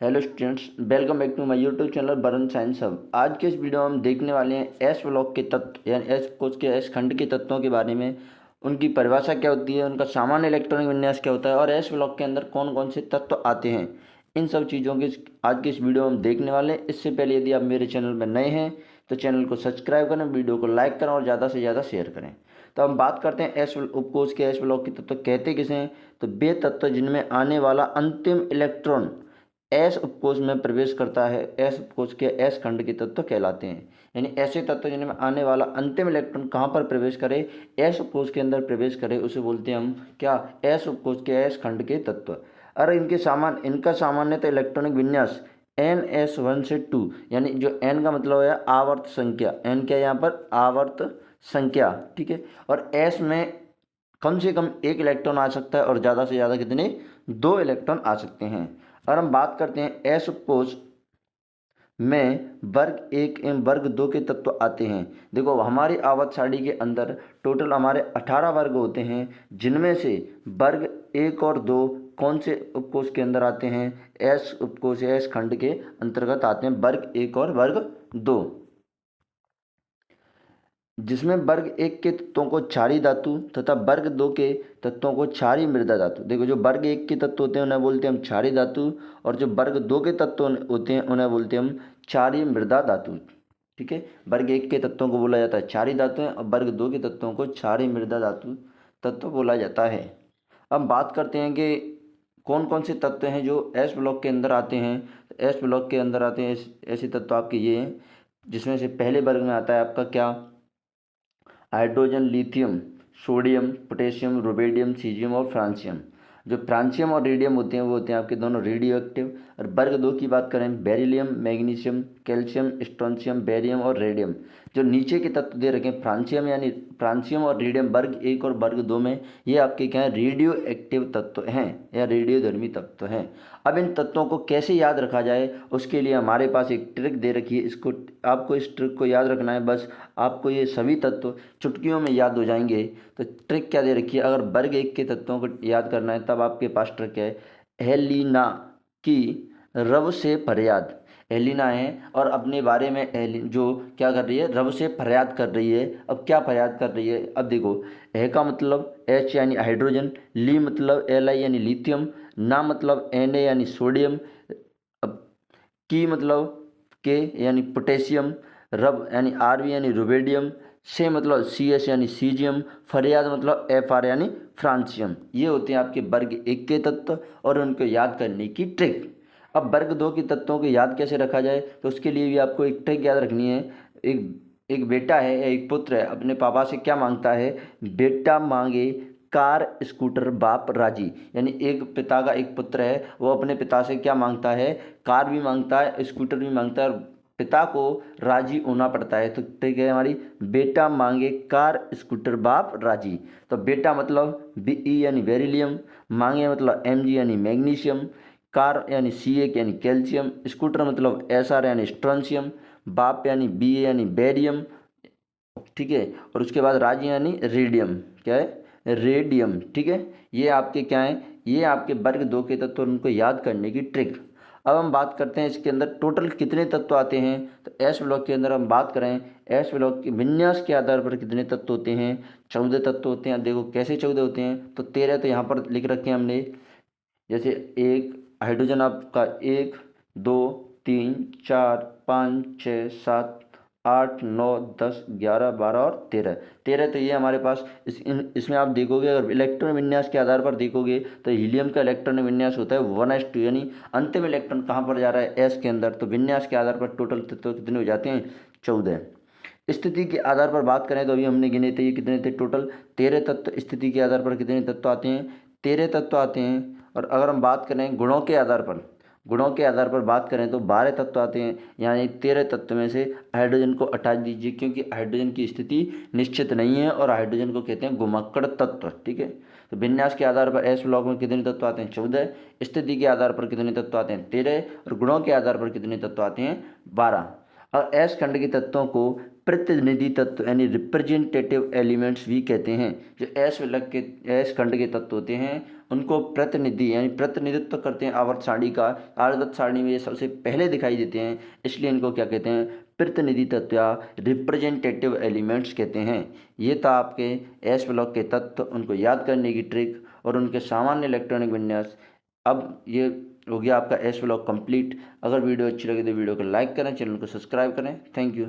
Hello students, welcome back to my YouTube channel Baran science hub. आज के इस video में हम देखने वाले हैं एस ब्लॉक के तत्व यानी एस कोश के एस खंड के तत्वों के बारे में। उनकी परिभाषा क्या होती है, उनका सामान्य इलेक्ट्रॉनिक विन्यास क्या होता है और एस ब्लॉक के अंदर कौन कौन से तत्व आते हैं। इन सब चीज़ों के आज के इस वीडियो में हम देखने वाले हैं। इससे पहले यदि आप मेरे चैनल में नए हैं तो चैनल को सब्सक्राइब करें, वीडियो को लाइक करें और ज़्यादा से ज़्यादा शेयर करें। तो हम बात करते हैं एस उपकोश के एस ब्लॉक के तत्व कहते किसे हैं। तो वे तत्व जिनमें आने वाला अंतिम इलेक्ट्रॉन एस उपकोश में प्रवेश करता है, एस उपकोश के एस खंड के तत्व कहलाते हैं। यानी ऐसे तत्व जिनमें आने वाला अंतिम इलेक्ट्रॉन कहाँ पर प्रवेश करे, एस उपकोश के अंदर प्रवेश करे, उसे बोलते हैं हम क्या, एस उपकोश के एस खंड के तत्व। और इनका सामान्यतः इलेक्ट्रॉनिक विन्यास NS1 से 2, यानी जो n का मतलब है आवर्त संख्या, n क्या है यहाँ पर आवर्त संख्या, ठीक है। और s में कम से कम एक इलेक्ट्रॉन आ सकता है और ज़्यादा से ज़्यादा कितने, 2 इलेक्ट्रॉन आ सकते हैं। और हम बात करते हैं एस उपकोश में वर्ग 1 एवं वर्ग 2 के तत्व आते हैं। देखो हमारी आवर्त सारणी के अंदर टोटल हमारे 18 वर्ग होते हैं, जिनमें से वर्ग 1 और 2 कौन से उपकोश के अंदर आते हैं, एस उपकोश एस खंड के अंतर्गत आते हैं, वर्ग 1 और वर्ग 2, जिसमें वर्ग 1 के तत्वों को क्षारीय धातु तथा वर्ग 2 के तत्वों को क्षारीय मृदा धातु। देखो जो वर्ग 1 के तत्व होते हैं उन्हें बोलते हैं हम क्षारीय धातु, और जो वर्ग 2 के तत्व होते हैं उन्हें बोलते हैं हम क्षारीय मृदा धातु, ठीक है। वर्ग 1 के तत्वों को बोला जाता है क्षारीय धातु और वर्ग 2 के तत्वों को क्षारीय मृदा धातु तत्व बोला जाता है। अब बात करते हैं कि कौन कौन से तत्व हैं जो एस ब्लॉक के अंदर आते हैं। एस ब्लॉक के अंदर आते हैं ऐसे तत्व आपके ये हैं, जिसमें से पहले वर्ग में आता है आपका क्या, hydrogen, lithium, sodium, potassium, rubidium, caesium और फ्रांसियम। जो फ्रांसियम और रेडियम होते हैं वो होते हैं आपके दोनों रेडियो एक्टिव। और वर्ग 2 की बात करें, beryllium, magnesium, calcium, strontium, barium और रेडियम। जो नीचे के तत्व दे रखे हैं फ्रांसियम और रेडियम वर्ग 1 और वर्ग 2 में, ये आपके क्या हैं, रेडियो एक्टिव तत्व हैं या रेडियोधर्मी तत्व हैं। अब इन तत्वों को कैसे याद रखा जाए, उसके लिए हमारे पास एक ट्रिक दे रखी है। इसको आपको इस ट्रिक को याद रखना है, बस आपको ये सभी तत्व चुटकियों में याद हो जाएंगे। तो ट्रिक क्या दे रखी है, अगर वर्ग 1 के तत्वों को याद करना है तब आपके पास ट्रिक है, हेलिना की रब से फरियाद। हेलिना है और अपने बारे में जो क्या कर रही है, रब से फरियाद कर रही है। अब क्या फरियाद कर रही है, अब देखो, ए का मतलब H यानी हाइड्रोजन, ली मतलब Li यानी लिथियम, ना मतलब Na यानी सोडियम, अब की मतलब के यानी पोटेशियम, रब यानी Rb यानी रुबेडियम, से मतलब Cs यानी सीजियम, फरियाद मतलब Fr यानी फ्रांसियम। ये होते हैं आपके वर्ग 1 के तत्व और उनको याद करने की ट्रिक। अब वर्ग 2 के तत्वों को याद कैसे रखा जाए, तो उसके लिए भी आपको एक ट्रिक याद रखनी है। एक एक बेटा है या एक पुत्र है, अपने पापा से क्या मांगता है, बेटा मांगे कार स्कूटर बाप राजी। यानी एक पिता का एक पुत्र है, वो अपने पिता से क्या मांगता है, कार भी मांगता है, स्कूटर भी मांगता है, और पिता को राजी होना पड़ता है। तो ठीक है हमारी, बेटा मांगे कार स्कूटर बाप राजी। तो बेटा मतलब Be यानी बेरिलियम, मांगे मतलब Mg यानी मैग्नीशियम, कार यानी Ca यानी कैल्शियम, स्कूटर मतलब Sr यानी स्ट्रोंशियम, बाप यानी Ba यानी बेरियम, ठीक है। और उसके बाद राजी यानी रेडियम, क्या है, रेडियम, ठीक है। ये आपके क्या है, ये आपके वर्ग 2 के तत्व, उनको याद करने की ट्रिक। अब हम बात करते हैं इसके अंदर टोटल कितने तत्व आते हैं। तो एस ब्लॉक के अंदर हम बात करें, एस ब्लॉक के विन्यास के आधार पर कितने तत्व होते हैं, 14 तत्व होते हैं। देखो कैसे 14 होते हैं, तो 13 तो यहाँ पर लिख रखे हैं हमने। जैसे एक हाइड्रोजन आपका 1 2 3 4 5 6 7 8 9 10 11 12 और 13 तो ये हमारे पास इसमें आप देखोगे, अगर इलेक्ट्रॉन विन्यास के आधार पर देखोगे तो हीलियम का इलेक्ट्रॉन विन्यास होता है 1s2, यानी अंतिम इलेक्ट्रॉन कहाँ पर जा रहा है, एस के अंदर। तो विन्यास के आधार पर टोटल तत्व कितने हो जाते हैं, 14। स्थिति के आधार पर बात करें तो अभी हमने गिने थे, ये कितने थे, टोटल 13 तत्व। स्थिति के आधार पर कितने तत्व आते हैं, 13 तत्व आते हैं। और अगर हम बात करें गुणों के आधार पर बात करें तो 12 तत्व आते हैं। यानी 13 तत्व में से हाइड्रोजन को हटा दीजिए, क्योंकि हाइड्रोजन की स्थिति निश्चित नहीं है और हाइड्रोजन को कहते हैं घुमक्कड़ तत्व, ठीक है। तो विन्यास के आधार पर एस ब्लॉक में कितने तत्व आते हैं, 14। स्थिति के आधार पर कितने तत्व आते हैं, 13। और गुणों के आधार पर कितने तत्व आते हैं, 12। और एस खंड के तत्वों को प्रतिनिधि तत्व यानी रिप्रेजेंटेटिव एलिमेंट्स भी कहते हैं। जो एस खंड के तत्व होते हैं उनको प्रतिनिधि यानी प्रतिनिधित्व करते हैं आवर्त सारणी का। आवर्त सारणी में ये सबसे पहले दिखाई देते हैं, इसलिए इनको क्या कहते हैं, प्रतिनिधि तत्व या रिप्रेजेंटेटिव एलिमेंट्स कहते हैं। ये था आपके एस ब्लॉक के तत्व, उनको याद करने की ट्रिक और उनके सामान्य इलेक्ट्रॉनिक विन्यास। अब ये हो गया आपका एस ब्लॉक कंप्लीट। अगर वीडियो अच्छी लगे तो वीडियो को लाइक करें, चैनल को सब्सक्राइब करें। Thank you.